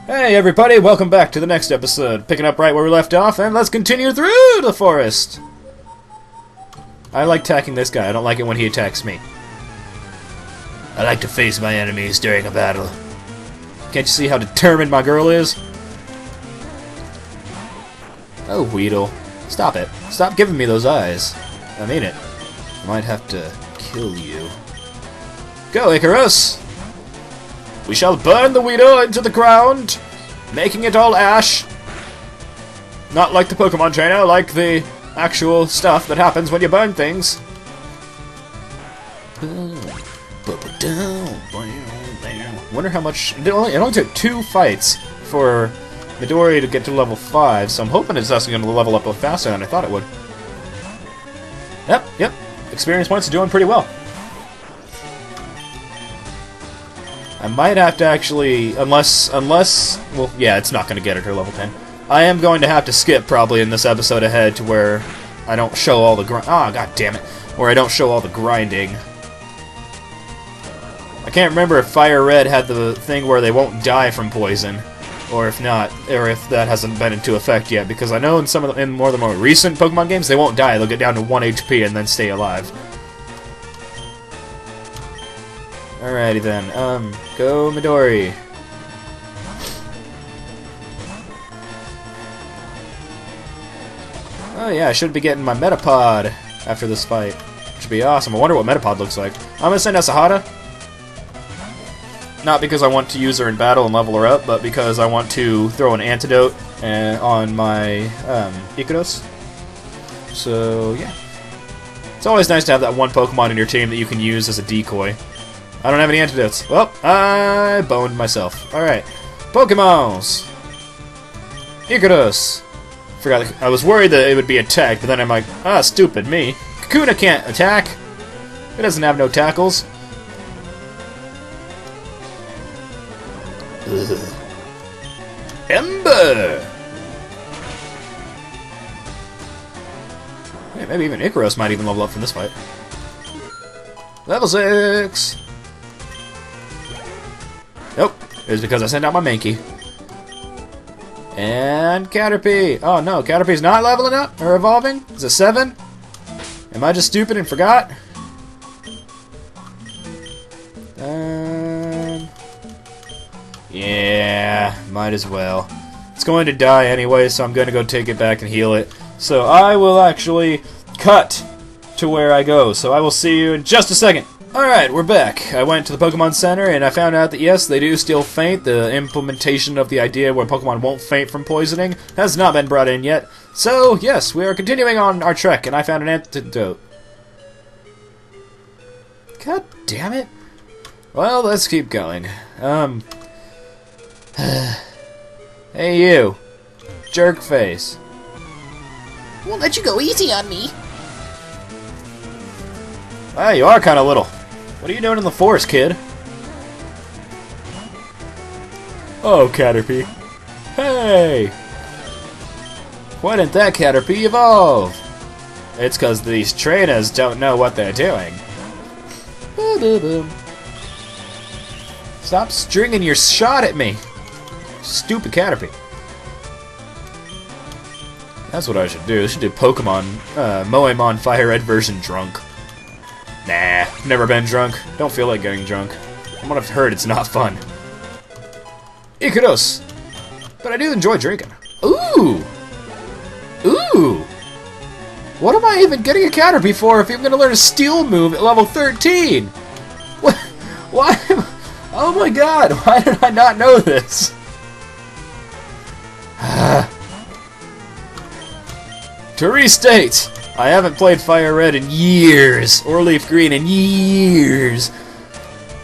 Hey everybody, welcome back to the next episode. Picking up right where we left off, and let's continue through the forest. I like attacking this guy. I don't like it when he attacks me. I like to face my enemies during a battle. Can't you see how determined my girl is? Oh, Weedle. Stop it. Stop giving me those eyes. I mean it. I might have to kill you. Go, Icarus! We shall burn the Weedle into the ground, making it all ash. Not like the Pokemon trainer, like the actual stuff that happens when you burn things. Wonder how much... It only took 2 fights for Midori to get to level 5, so I'm hoping it's also going to level up a little faster than I thought it would. Yep. Experience points are doing pretty well. I might have to actually, unless, well, yeah, it's not going to get her to level 10. I am going to have to skip probably in this episode ahead to where I don't show all the god damn it, where I don't show all the grinding. I can't remember if FireRed had the thing where they won't die from poison, or if not, or if that hasn't been into effect yet. Because I know in some of the, in more of the more recent Pokemon games, they won't die; they'll get down to 1 HP and then stay alive. Alrighty then, go Midori. Oh yeah, I should be getting my Metapod after this fight. Which would be awesome. I wonder what Metapod looks like. I'm gonna send Asahata. Not because I want to use her in battle and level her up, but because I want to throw an antidote on my Icarus. So yeah. It's always nice to have that one Pokemon in your team that you can use as a decoy. I don't have any antidotes. Well, I boned myself. Alright. Pokemons! Icarus! Forgot. I was worried that it would be attacked, but then I'm like, ah, stupid me. Kakuna can't attack. It doesn't have no tackles. Ugh. Ember! Hey, maybe even Icarus might even level up from this fight. Level 6! Nope, it was because I sent out my Mankey. And Caterpie! Oh no, Caterpie's not leveling up or evolving? Is it 7? Am I just stupid and forgot? Yeah, might as well. It's going to die anyway, so I'm going to go take it back and heal it. So I will actually cut to where I go. So I will see you in just a second. Alright, we're back. I went to the Pokemon Center and I found out that yes, they do still faint. The implementation of the idea where Pokemon won't faint from poisoning has not been brought in yet. So, yes, we are continuing on our trek and I found an antidote. God damn it. Well, let's keep going. Hey you. Jerk face. Won't let you go easy on me. Wow, you are kind of little. What are you doing in the forest, kid? Oh, Caterpie. Hey! Why didn't that Caterpie evolve? It's because these trainers don't know what they're doing. Stop stringing your shot at me. Stupid Caterpie. That's what I should do. I should do Pokemon, Moémon FireRed version drunk. Nah, never been drunk. Don't feel like getting drunk. From what I've heard, it's not fun. Icarus! But I do enjoy drinking. Ooh! Ooh! What am I even getting a Caterpie for if I'm going to learn a Steel move at level 13? What? Why? Oh my god, why did I not know this? To restate, I haven't played FireRed in years, or Leaf Green in years.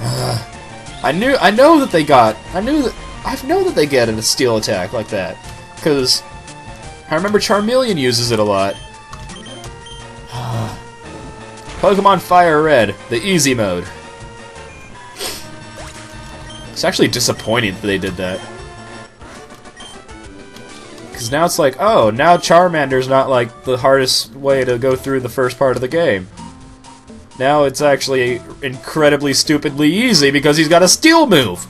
I know that they get a steel attack like that, because I remember Charmeleon uses it a lot. Pokemon FireRed, the easy mode. It's actually disappointing that they did that. Because now it's like, oh, now Charmander's not like the hardest way to go through the first part of the game. Now it's actually incredibly stupidly easy because he's got a Steel move.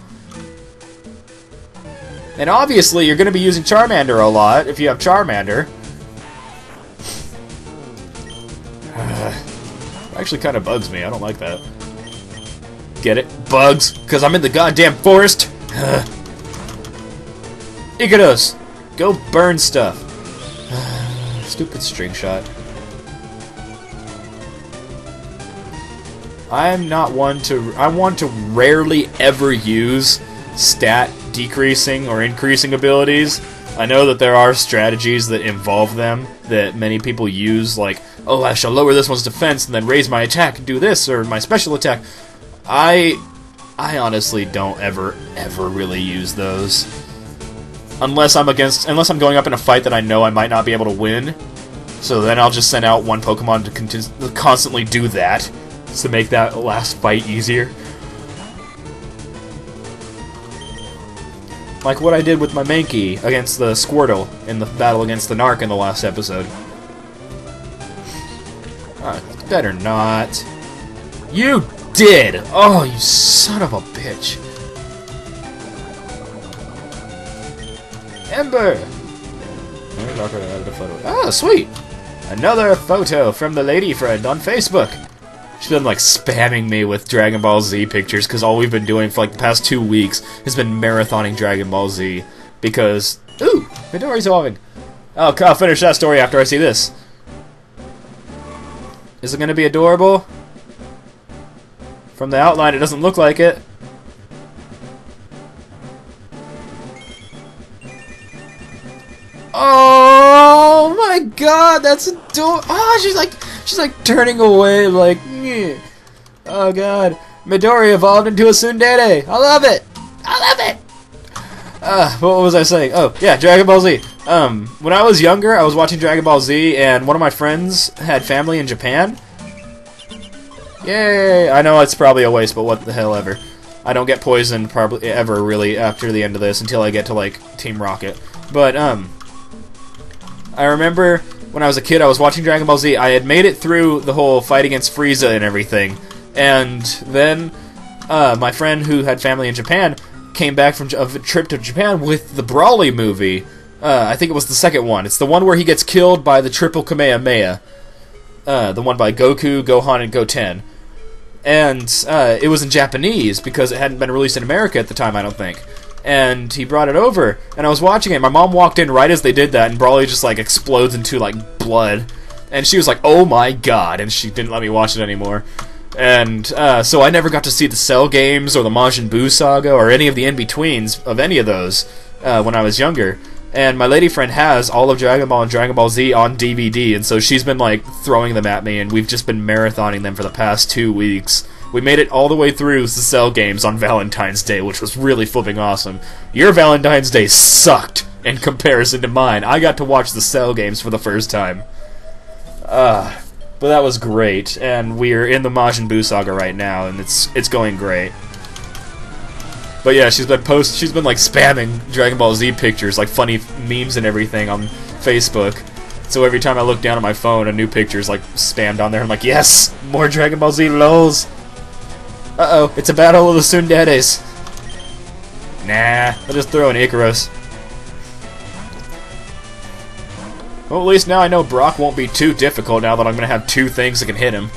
And obviously, you're going to be using Charmander a lot if you have Charmander. Actually kind of bugs me. I don't like that. Get it? Bugs? Because I'm in the goddamn forest? Ikados! Go burn stuff. Stupid string shot. I'm not one to... I want to rarely ever use stat decreasing or increasing abilities. I know that there are strategies that involve them that many people use, like, oh, I shall lower this one's defense and then raise my attack and do this, or my special attack. I honestly don't ever really use those. Unless I'm going up in a fight that I know I might not be able to win. So then I'll just send out one Pokemon to constantly do that, to make that last fight easier. Like what I did with my Mankey against the Squirtle in the battle against the Narc in the last episode. Better not. You did! Oh, you son of a bitch. Ember! Oh, sweet! Another photo from the lady friend on Facebook. She's been, like, spamming me with Dragon Ball Z pictures, because all we've been doing for, like, the past 2 weeks has been marathoning Dragon Ball Z. Because... Ooh! Midori's evolving. Oh, I'll finish that story after I see this. Is it gonna be adorable? From the outline, it doesn't look like it. Oh my god, that's adorable! Oh, she's like turning away, like, nyeh. Oh god, Midori evolved into a tsundere. I love it. I love it. What was I saying? Oh yeah, Dragon Ball Z. When I was younger, I was watching Dragon Ball Z, and one of my friends had family in Japan. Yay! I know it's probably a waste, but what the hell ever. I don't get poisoned probably ever really after the end of this until I get to like Team Rocket. But I remember when I was a kid, I was watching Dragon Ball Z. I had made it through the whole fight against Frieza and everything, and then my friend who had family in Japan came back from a trip to Japan with the Brawly movie. I think it was the second one. It's the one where he gets killed by the triple Kamehameha. The one by Goku, Gohan, and Goten. And it was in Japanese because it hadn't been released in America at the time, I don't think. And he brought it over, and I was watching it. My mom walked in right as they did that, and Brawly just like explodes into like blood. And she was like, "Oh my god!" And she didn't let me watch it anymore. And so I never got to see the Cell games or the Majin Buu saga or any of the in-betweens of any of those when I was younger. And my lady friend has all of Dragon Ball and Dragon Ball Z on DVD, and so she's been like throwing them at me, and we've just been marathoning them for the past 2 weeks. We made it all the way through the Cell games on Valentine's Day, which was really flipping awesome. Your Valentine's Day sucked in comparison to mine. I got to watch the Cell games for the first time. But that was great, and we're in the Majin Buu saga right now, and it's going great. But yeah, she's been like spamming Dragon Ball Z pictures, like funny memes and everything on Facebook. So every time I look down at my phone, a new picture's like spammed on there. I'm like, yes, more Dragon Ball Z lols. Uh-oh, it's a battle of the Tsunderes. Nah, I'll just throw an Icarus. Well, at least now I know Brock won't be too difficult now that I'm gonna have 2 things that can hit him.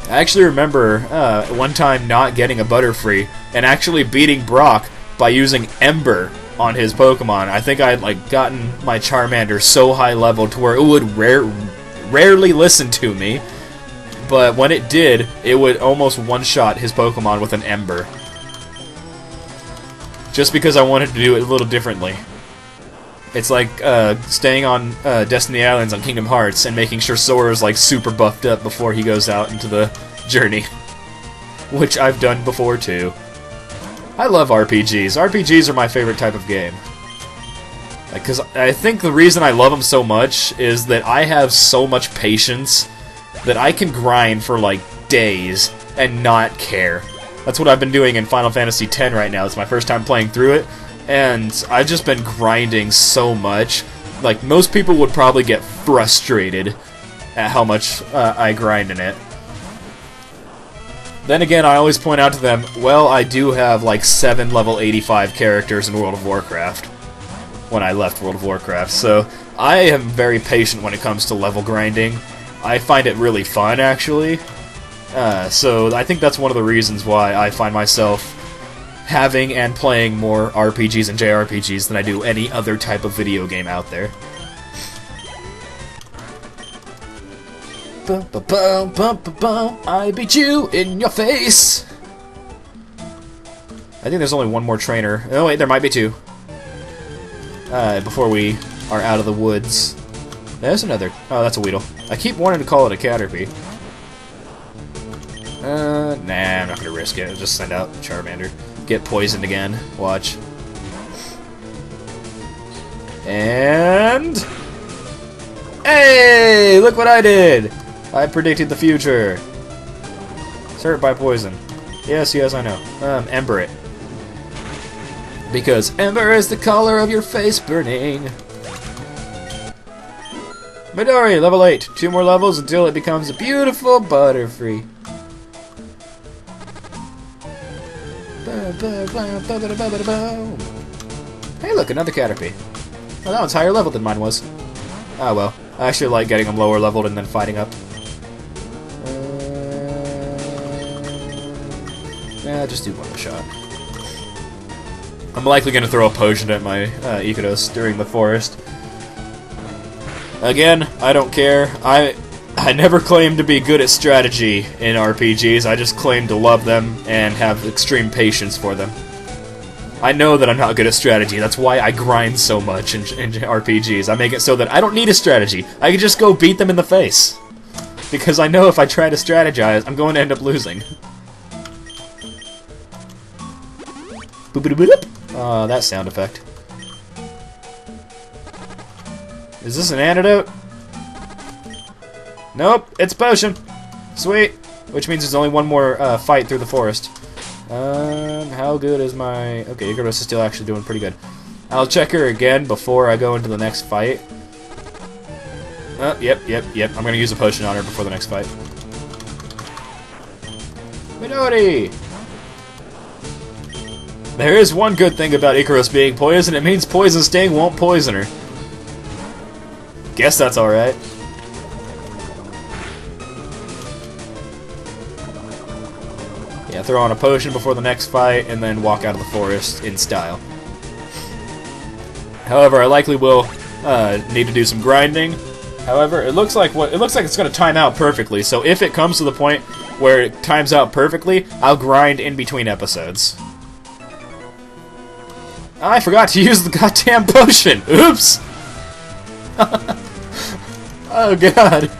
I actually remember one time not getting a Butterfree and actually beating Brock by using Ember on his Pokemon. I think I had like gotten my Charmander so high level to where it would rarely listen to me, but when it did, it would almost one-shot his Pokemon with an Ember. Just because I wanted to do it a little differently. It's like staying on Destiny Islands on Kingdom Hearts and making sure Sora's like super buffed up before he goes out into the journey. Which I've done before too. I love RPGs. RPGs are my favorite type of game. Because I think the reason I love them so much is that I have so much patience that I can grind for like days and not care. That's what I've been doing in Final Fantasy X right now. It's my first time playing through it. And I've just been grinding so much. Like, most people would probably get frustrated at how much I grind in it. Then again, I always point out to them, well, I do have like 7 level 85 characters in World of Warcraft when I left World of Warcraft, so I am very patient when it comes to level grinding. I find it really fun, actually. So I think that's one of the reasons why I find myself having and playing more RPGs and JRPGs than I do any other type of video game out there. Bum, bum, bum, bum, bum, bum. I beat you in your face! I think there's only one more trainer. Oh wait, there might be 2. Before we are out of the woods. There's another. Oh, that's a Weedle. I keep wanting to call it a Caterpie. Nah, I'm not gonna risk it. I'll just send out Charmander. Get poisoned again. Watch. And... Hey! Look what I did! I predicted the future. Hurt by poison. Yes, I know. Ember it. Because ember is the color of your face burning. Midori, level 8. 2 more levels until it becomes a beautiful Butterfree. Hey, look, another Caterpie. Oh, that one's higher level than mine was. Ah, well. I actually like getting them lower leveled and then fighting up. Yeah, just do one shot. I'm likely going to throw a potion at my Ikados during the forest. Again, I don't care. I never claim to be good at strategy in RPGs. I just claim to love them and have extreme patience for them. I know that I'm not good at strategy. That's why I grind so much in RPGs. I make it so that I don't need a strategy. I can just go beat them in the face. Because I know if I try to strategize, I'm going to end up losing. Oh, that sound effect. Is this an antidote? Nope, it's a potion. Sweet. Which means there's only one more fight through the forest. How good is my... Okay, Ikaros is still actually doing pretty good. I'll check her again before I go into the next fight. Yep. I'm gonna use a potion on her before the next fight. Midori! There is one good thing about Ikaros being poison. It means Poison Sting won't poison her. Guess that's alright. Yeah, throw on a potion before the next fight, and then walk out of the forest in style. However, I likely will need to do some grinding. However, it looks like it's going to time out perfectly. So if it comes to the point where it times out perfectly, I'll grind in between episodes. I forgot to use the goddamn potion. Oops. Oh god.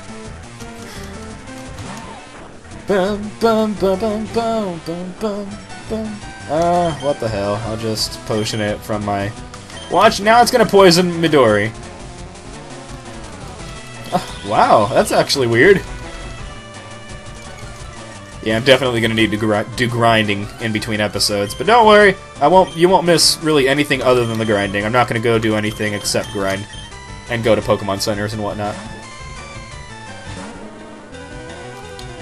Bum, bum, bum, bum, bum, bum, bum, bum. What the hell? I'll just potion it from my... Watch, now it's gonna poison Midori. Wow, that's actually weird. Yeah, I'm definitely gonna need to do grinding in between episodes, but don't worry, you won't miss really anything other than the grinding. I'm not gonna go do anything except grind and go to Pokemon centers and whatnot.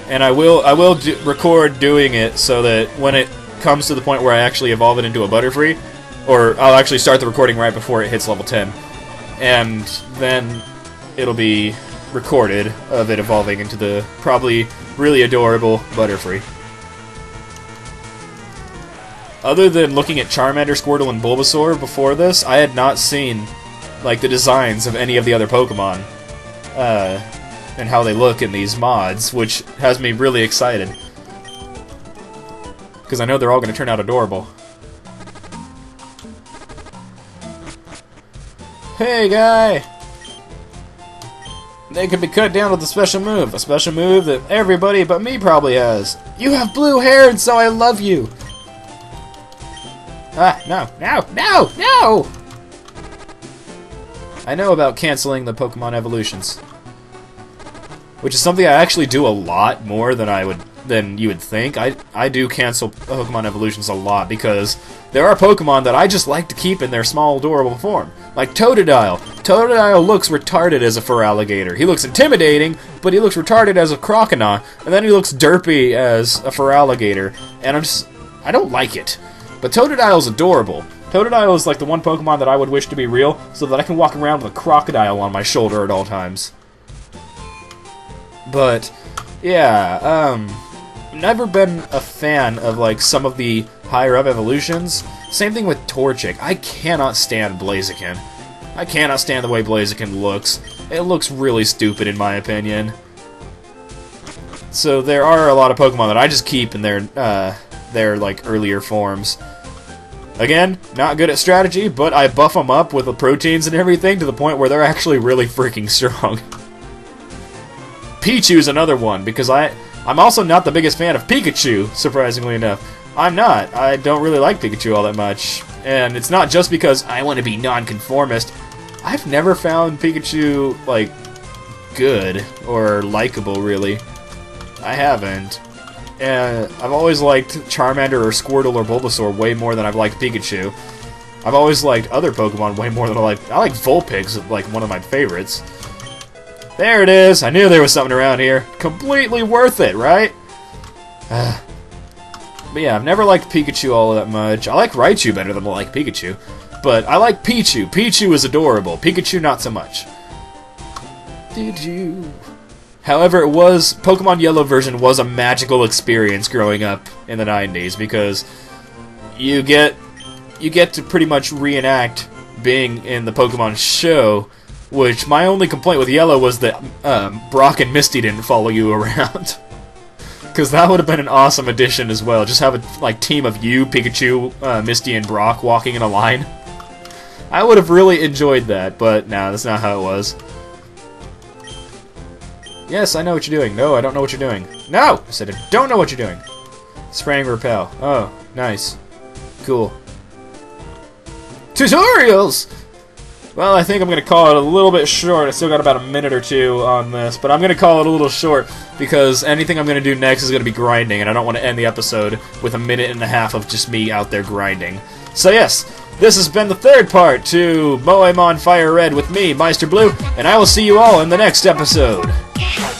And I will record doing it so that when it comes to the point where I actually evolve it into a Butterfree, or I'll actually start the recording right before it hits level 10, and then it'll be recorded of it evolving into the probably really adorable Butterfree. Other than looking at Charmander, Squirtle, and Bulbasaur before this, I had not seen like the designs of any of the other Pokemon and how they look in these mods, which has me really excited because I know they're all going to turn out adorable. Hey, guy! They can be cut down with a special move that everybody but me probably has. You have blue hair, and so I love you. No! I know about canceling the Pokemon evolutions, which is something I actually do a lot more than you would think. I do cancel Pokemon evolutions a lot because there are Pokemon that I just like to keep in their small, adorable form. Like Totodile. Totodile looks retarded as a Feraligatr. He looks intimidating, but he looks retarded as a crocodile, and then he looks derpy as a feraligatr, and I don't like it. But Totodile's adorable. Totodile is like the one Pokemon that I would wish to be real, so that I can walk around with a crocodile on my shoulder at all times. But, yeah, never been a fan of, like, some of the higher-up evolutions. Same thing with Torchic. I cannot stand Blaziken. I cannot stand the way Blaziken looks. It looks really stupid, in my opinion. So there are a lot of Pokemon that I just keep in their like, earlier forms. Again, not good at strategy, but I buff them up with the proteins and everything to the point where they're actually really freaking strong. Pichu's another one, because I'm also not the biggest fan of Pikachu, surprisingly enough. I'm not. I don't really like Pikachu all that much. And it's not just because I want to be nonconformist. I've never found Pikachu, like, good or likable, really. I haven't. And I've always liked Charmander or Squirtle or Bulbasaur way more than I've liked Pikachu. I've always liked other Pokemon way more than I like Vulpix, like one of my favorites. There it is! I knew there was something around here. Completely worth it, right? But yeah, I've never liked Pikachu all that much. I like Raichu better than I like Pikachu. But I like Pichu. Pichu is adorable. Pikachu, not so much. Did you... However, Pokemon Yellow version was a magical experience growing up in the 90s, because you get to pretty much reenact being in the Pokemon show, which my only complaint with Yellow was that Brock and Misty didn't follow you around. Because that would have been an awesome addition as well. Just have a team of you, Pikachu, Misty, and Brock walking in a line. I would have really enjoyed that, but no, that's not how it was. Yes, I know what you're doing. No, I don't know what you're doing. No! I said I don't know what you're doing. Spraying Repel. Oh, nice. Cool. Tutorials! Well, I think I'm going to call it a little bit short. I still got about a minute or two on this, but I'm going to call it a little short because anything I'm going to do next is going to be grinding, and I don't want to end the episode with a minute and a half of just me out there grinding. So yes, this has been the third part to Moémon FireRed with me, Meister Blue, and I will see you all in the next episode. Bye.